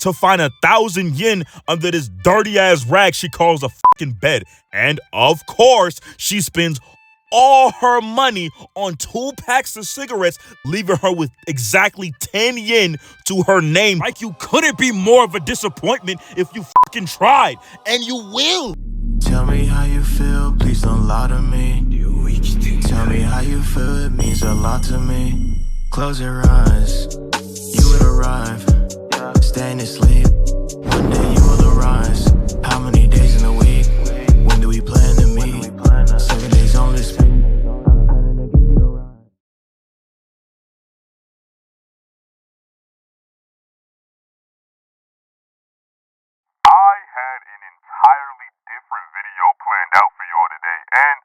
to find 1,000 yen under this dirty ass rag she calls a fucking bed. And of course, she spends all her money on 2 packs of cigarettes, leaving her with exactly 10 yen to her name. Like you couldn't be more of a disappointment if you fucking tried. And you will. Tell me how you feel, please don't lie to me. Tell me how you feel, it means a lot to me. Close your eyes, you will arrive. Stay and sleep, one day you will arise. How many days in a week? When do we plan to meet? 7 days on this. I had an entirely different video planned out for y'all today, and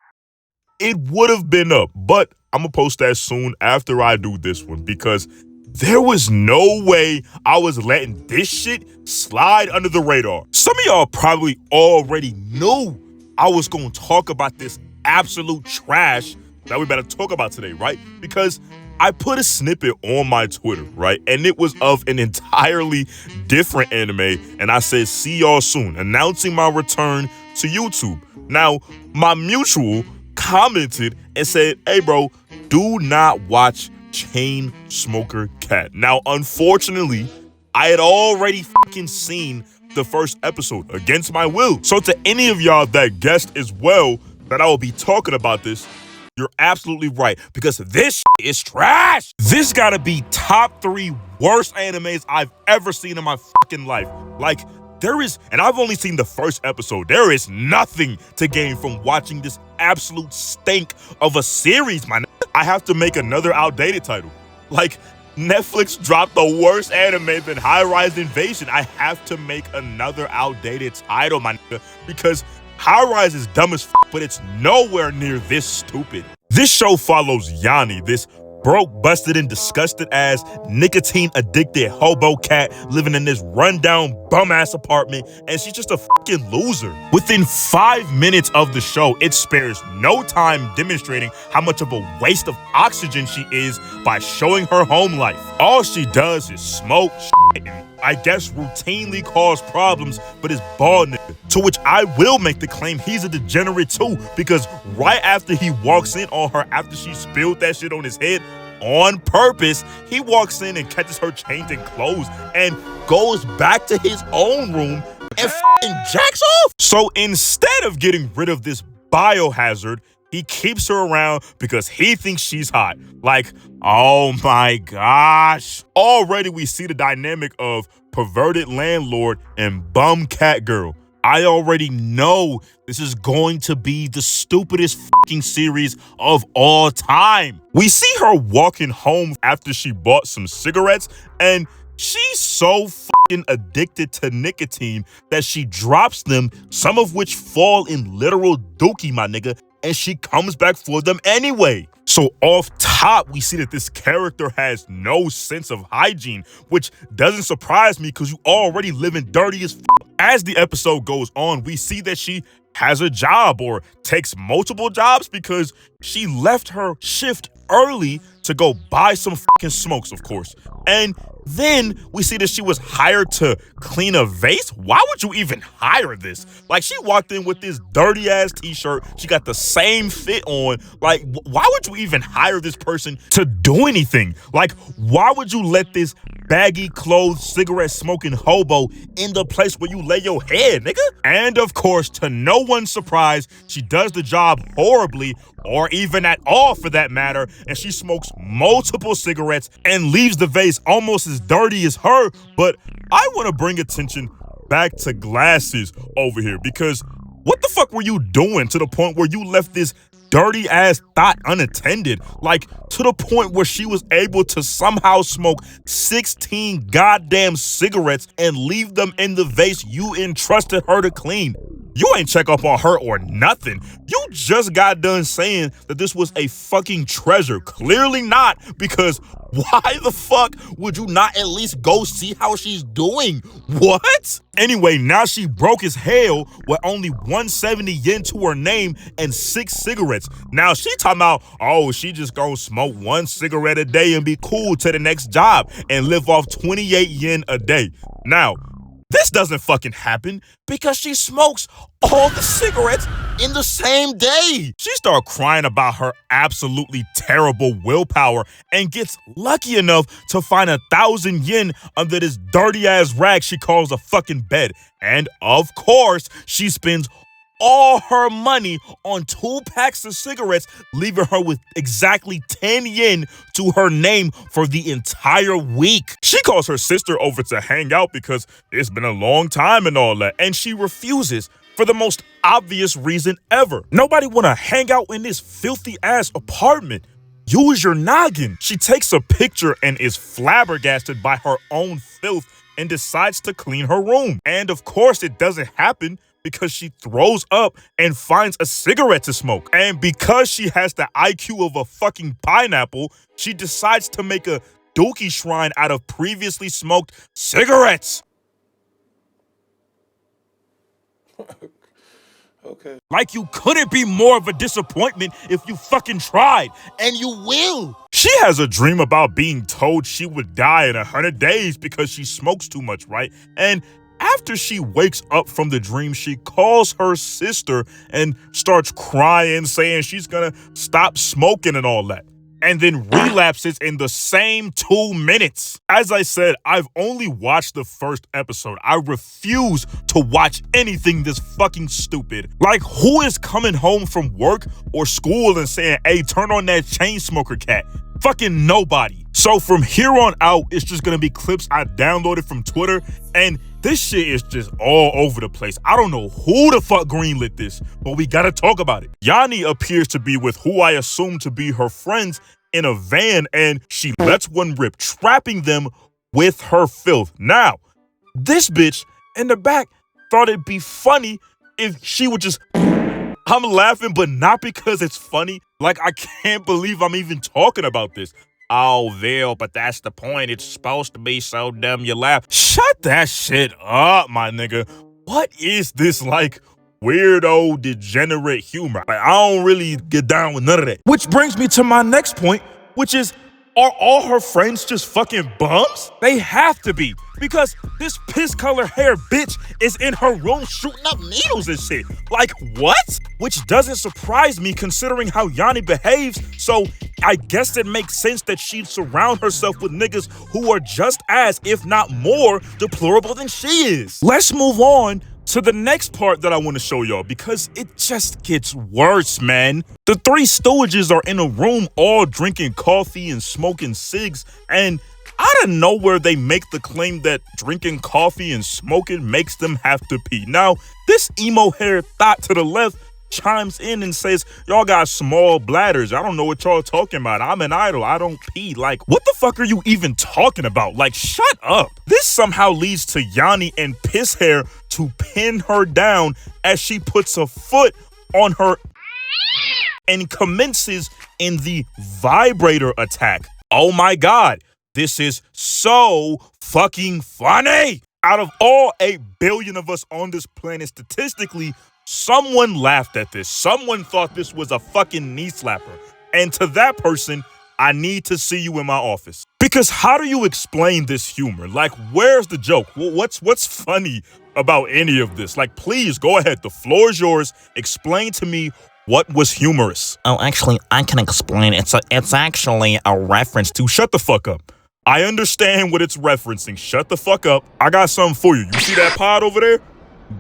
it would have been up, but I'm gonna post that soon after I do this one because there was no way I was letting this shit slide under the radar. Some of y'all probably already knew I was gonna talk about this absolute trash that we better talk about today, right? Because I put a snippet on my Twitter, right? And it was of an entirely different anime. And I said, see y'all soon, announcing my return to YouTube. Now, my mutual commented and said, hey bro, do not watch Chain Smoker Cat. Now, unfortunately, I had already fucking seen the first episode against my will. So to any of y'all that guessed as well that I will be talking about this, you're absolutely right, because this shit is trash. This gotta be top 3 worst animes I've ever seen in my fucking life. Like, there is, and I've only seen the first episode, there is nothing to gain from watching this absolute stink of a series, man. I have to make another outdated title. Like, Netflix dropped the worst anime than High Rise Invasion. I have to make another outdated title, my nigga, because High Rise is dumb as fuck, but it's nowhere near this stupid. This show follows Yanni, this broke, busted, and disgusted ass nicotine-addicted hobo cat living in this rundown bum-ass apartment, and she's just a fucking loser. Within 5 minutes of the show, it spares no time demonstrating how much of a waste of oxygen she is by showing her home life. All she does is smoke, shit, and I guess routinely cause problems for this bald nigga. To which I will make the claim he's a degenerate too, because right after he walks in on her after she spilled that shit on his head, on purpose, he walks in and catches her changing clothes and goes back to his own room and fucking jacks off. So instead of getting rid of this biohazard, he keeps her around because he thinks she's hot. Like, oh my gosh. Already we see the dynamic of perverted landlord and bum cat girl. I already know this is going to be the stupidest fucking series of all time. We see her walking home after she bought some cigarettes, and she's so fucking addicted to nicotine that she drops them, some of which fall in literal dookie, my nigga, and she comes back for them anyway. So off top, we see that this character has no sense of hygiene, which doesn't surprise me because you already living dirty as fuck. As the episode goes on, we see that she has a job or takes multiple jobs because she left her shift early to go buy some fucking smokes, of course. And then we see that she was hired to clean a vase. Why would you even hire this? Like, she walked in with this dirty ass t-shirt. She got the same fit on. Like, why would you even hire this person to do anything? Like, why would you let this baggy clothes, cigarette smoking hobo in the place where you lay your head, nigga? And of course, to no one's surprise, she does the job horribly, or even at all for that matter, and she smokes multiple cigarettes and leaves the vase almost as dirty as her. But I want to bring attention back to Glasses over here, because what the fuck were you doing to the point where you left this dirty ass thought unattended? Like, to the point where she was able to somehow smoke 16 goddamn cigarettes and leave them in the vase you entrusted her to clean. You ain't check up on her or nothing. You just got done saying that this was a fucking treasure. Clearly not, because why the fuck would you not at least go see how she's doing? What? Anyway, now she broke as hell with only 170 yen to her name and 6 cigarettes. cigarettes. Now she talking about, oh, she just gonna smoke 1 cigarette a day and be cool to the next job and live off 28 yen a day. Now, this doesn't fucking happen because she smokes all the cigarettes in the same day. She started crying about her absolutely terrible willpower and gets lucky enough to find 1,000 yen under this dirty ass rag she calls a fucking bed. And of course, she spends all her money on 2 packs of cigarettes, leaving her with exactly 10 yen to her name for the entire week. She calls her sister over to hang out because it's been a long time and all that, and she refuses for the most obvious reason ever. Nobody wanna hang out in this filthy ass apartment. Use your noggin. She takes a picture and is flabbergasted by her own filth and decides to clean her room. And of course it doesn't happen because she throws up and finds a cigarette to smoke. And because she has the IQ of a fucking pineapple, she decides to make a dookie shrine out of previously smoked cigarettes. Okay. Like you couldn't be more of a disappointment if you fucking tried, and you will. She has a dream about being told she would die in 100 days because she smokes too much, right? And after she wakes up from the dream, she calls her sister and starts crying, saying she's gonna stop smoking and all that, and then relapses in the same 2 minutes. As I said, I've only watched the first episode. I refuse to watch anything this fucking stupid. Like, who is coming home from work or school and saying, hey, turn on that chain smoker cat? Fucking nobody. So from here on out, it's just gonna be clips I downloaded from Twitter, and this shit is just all over the place. I don't know who the fuck greenlit this, but we gotta talk about it. Yanni appears to be with who I assume to be her friends in a van, and she lets one rip, trapping them with her filth. Now, this bitch in the back thought it'd be funny if she would just... I'm laughing, but not because it's funny. Like, I can't believe I'm even talking about this. Oh, Vil, but that's the point. It's supposed to be so dumb you laugh. Shut that shit up, my nigga. What is this, like, weirdo, degenerate humor? Like, I don't really get down with none of that. Which brings me to my next point, which is, are all her friends just fucking bums? They have to be, because this piss-colored hair bitch is in her room shooting up needles and shit. Like, what? Which doesn't surprise me considering how Yanni behaves, so I guess it makes sense that she'd surround herself with niggas who are just as, if not more, deplorable than she is. Let's move on to the next part that I want to show y'all, because it just gets worse, man. The 3 Stooges are in a room all drinking coffee and smoking cigs, and out of nowhere they make the claim that drinking coffee and smoking makes them have to pee. Now, this emo hair thought to the left chimes in and says, y'all got small bladders. I don't know what y'all talking about. I'm an idol. I don't pee. Like, what the fuck are you even talking about? Like, shut up. This somehow leads to Yanni and Piss Hair to pin her down as she puts a foot on her and commences in the vibrator attack. Oh my God. This is so fucking funny. Out of all 8 billion of us on this planet, statistically, someone laughed at this. Someone thought this was a fucking knee slapper. And to that person, I need to see you in my office. Because how do you explain this humor? Like, where's the joke? What's funny about any of this? Like, please go ahead. The floor is yours. Explain to me what was humorous. Oh, actually, I can explain. It's actually a reference to... Shut the fuck up. I understand what it's referencing. Shut the fuck up. I got something for you. You see that pod over there?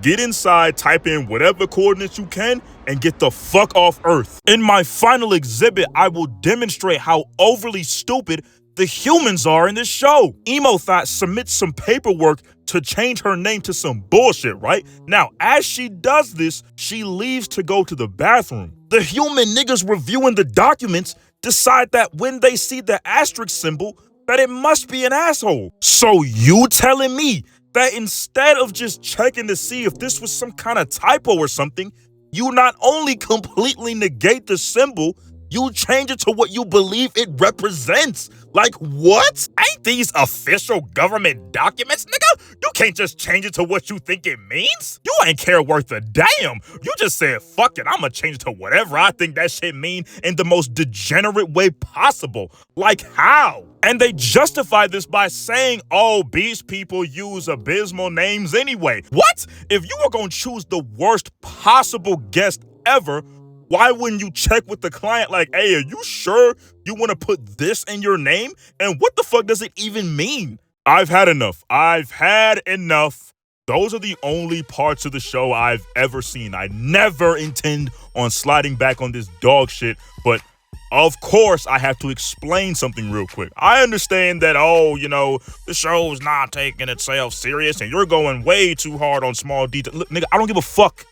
Get inside, type in whatever coordinates you can, and get the fuck off Earth. In my final exhibit, I will demonstrate how overly stupid the humans are in this show. Emo Thought submits some paperwork to change her name to some bullshit, right? Now, as she does this, she leaves to go to the bathroom. The human niggas reviewing the documents decide that when they see the asterisk symbol, that it must be an asshole. So you telling me that instead of just checking to see if this was some kind of typo or something, you not only completely negate the symbol, you change it to what you believe it represents. Like, what? Ain't these official government documents, nigga? You can't just change it to what you think it means. You ain't care worth a damn. You just said, fuck it, I'ma change it to whatever I think that shit mean in the most degenerate way possible. Like, how? And they justify this by saying, oh, Beast people use abysmal names anyway. What? If you were gonna choose the worst possible guest ever, why wouldn't you check with the client like, hey, are you sure you want to put this in your name? And what the fuck does it even mean? I've had enough. I've had enough. Those are the only parts of the show I've ever seen. I never intend on sliding back on this dog shit, but of course I have to explain something real quick. I understand that, oh, you know, the show's not taking itself serious and you're going way too hard on small details. Look, nigga, I don't give a fuck.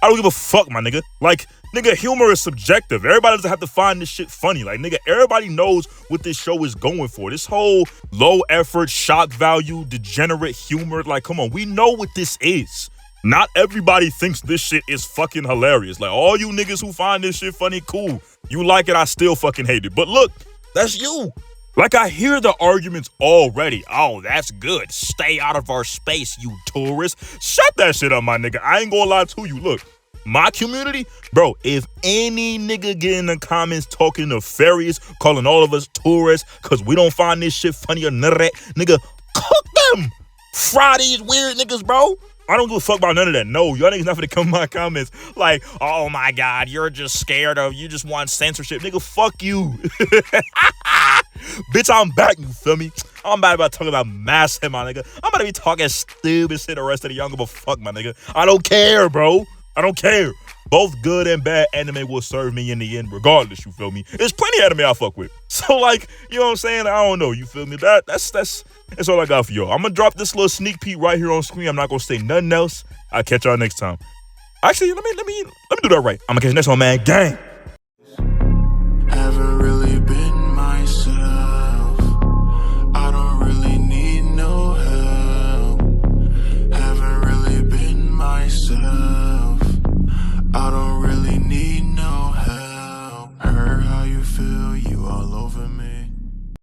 I don't give a fuck, my nigga. Like, nigga, humor is subjective. Everybody doesn't have to find this shit funny. Like, nigga, everybody knows what this show is going for. This whole low effort, shock value, degenerate humor. Like, come on, we know what this is. Not everybody thinks this shit is fucking hilarious. Like, all you niggas who find this shit funny, cool. You like it, I still fucking hate it. But look, that's you. Like, I hear the arguments already. Oh, that's good. Stay out of our space, you tourist. Shut that shit up, my nigga. I ain't gonna lie to you. Look, my community, bro, if any nigga get in the comments talking nefarious, calling all of us tourists because we don't find this shit funny or none of that, nigga, cook them. Fry these weird niggas, bro. I don't give a fuck about none of that. No, y'all niggas not finna come in my comments like, oh my God, you're just scared of, you just want censorship. Nigga, fuck you. Bitch, I'm back, you feel me? I'm about to talk about mass hit, my nigga. I'm about to be talking stupid shit the rest of the young, but fuck, my nigga. I don't care, bro. I don't care. Both good and bad anime will serve me in the end regardless, you feel me? There's plenty of anime I fuck with. So, like, you know what I'm saying? I don't know, you feel me? That's all I got for y'all. I'm gonna drop this little sneak peek right here on screen. I'm not gonna say nothing else. I'll catch y'all next time. Actually, let me do that right. I'm gonna catch you next one, man. Gang.